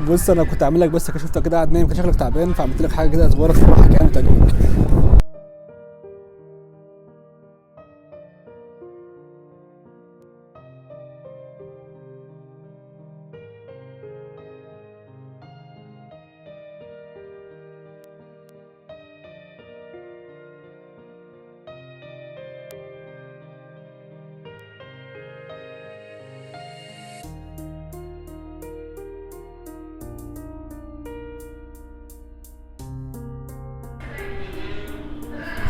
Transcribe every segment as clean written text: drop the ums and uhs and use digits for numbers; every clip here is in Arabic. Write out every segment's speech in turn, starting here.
بص انا كنت عامل لك بس كده، شفتك كده قاعد نايم كده شكلك تعبان، فعملت لك حاجه كده صغيره تفرحك يعني وتعجبك.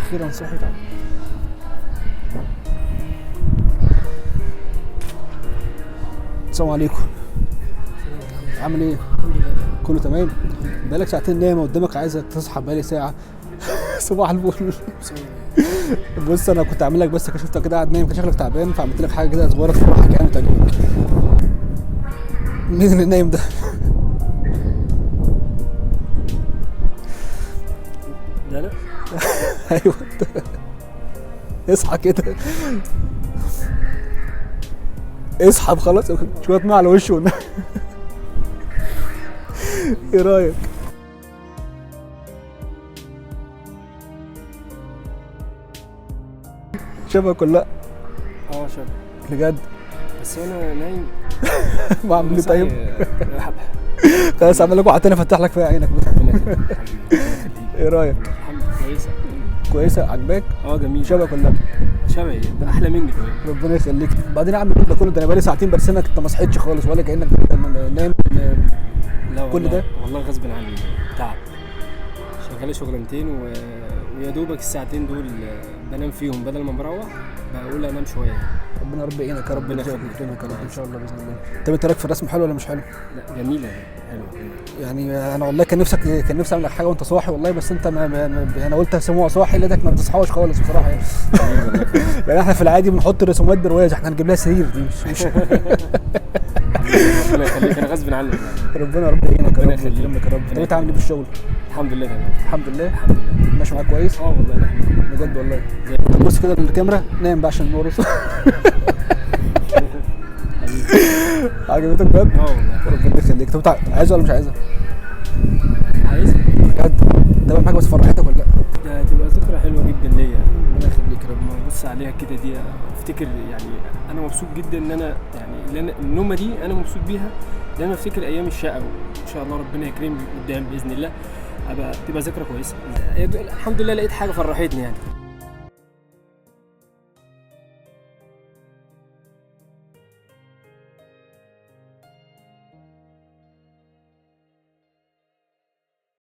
اخيرا صحيت. السلام عليكم، عامل ايه؟ الحمد لله. كله تمام؟ بقالك ساعتين نايم قدامك، عايزك تصحى بقالي ساعه. صباح الفل. بص انا كنت عامل لك بس كده، شفتك كده قاعد نايم كده شكلك تعبان، فعملت لك حاجه كده صغيره تفرحك يعني وتعجبك. مين اللي نايم ده؟ ده انا ايوه انت. اصحى كده، اسحب خلاص شويه ميه على وشه. ايه رايك؟ شبهك ولا لا؟ شاب بجد؟ بس انا نايم. بعمل ايه طيب؟ حبه. خلاص اعمل لك واحد تاني افتح لك فيها عينك. ايه رايك؟ الحمد لله كويسه. كويسه عجباك؟ جميل. شبهك ولا لا؟ شبهي ده احلى مني كمان. ربنا يخليك. بعدين اعمل ده كله، ده انا بقالي ساعتين برسمك انت ما صحيتش خالص ولا كانك نايم. لا كل ده؟ والله غصب عني، تعب. شغال شغلانتين ويا دوبك الساعتين دول بنام فيهم، بدل ما بروح بقول انام شويه. ربنا رب يعينك يا رب، ربنا يرزقك يخليك. ويكرمك يا رب ان شاء الله باذن الله. طب انت رايك في الرسم حلو ولا مش حلو؟ لا جميله، حلوه. يعني انا والله كان نفسي اعمل لك حاجه وانت صاحي والله، بس انت انا قلت اسموها صاحي لقيتك ما بتصحاش خالص بصراحه يعني. يعني احنا في العادي بنحط رسومات برواز، احنا هنجيب لها سرير دي مش ربنا يخليك، انا غصب عني. ربنا رب يعينك يا ربنا رب يخليك. ويكرمك يا رب. طب انت عامل ايه في الشغل؟ الحمد لله تمام. الحمد لله. الحمد لله ماشي معاك كويس؟ والله الحمد لله. بجد والله. طب بص كده للكاميرا، نايم بقى عشان النور. عجبتك بجد؟ والله. ربنا يخليك. طب انت عايزها ولا مش عايزها؟ عايز بجد؟ ده بقى حاجه بس فرحتك ولا لا؟ ده هتبقى ذكرى حلوه جدا ليا. ربنا يخليك يا رب. لما ابص عليها كده دي افتكر، يعني انا مبسوط جدا ان انا يعني النومه دي انا مبسوط بيها، لان انا افتكر ايام الشقه، وان شاء الله ربنا يكرمني قدام باذن الله تبقى ذكرى كويسه. الحمد لله لقيت حاجه فرحتني يعني.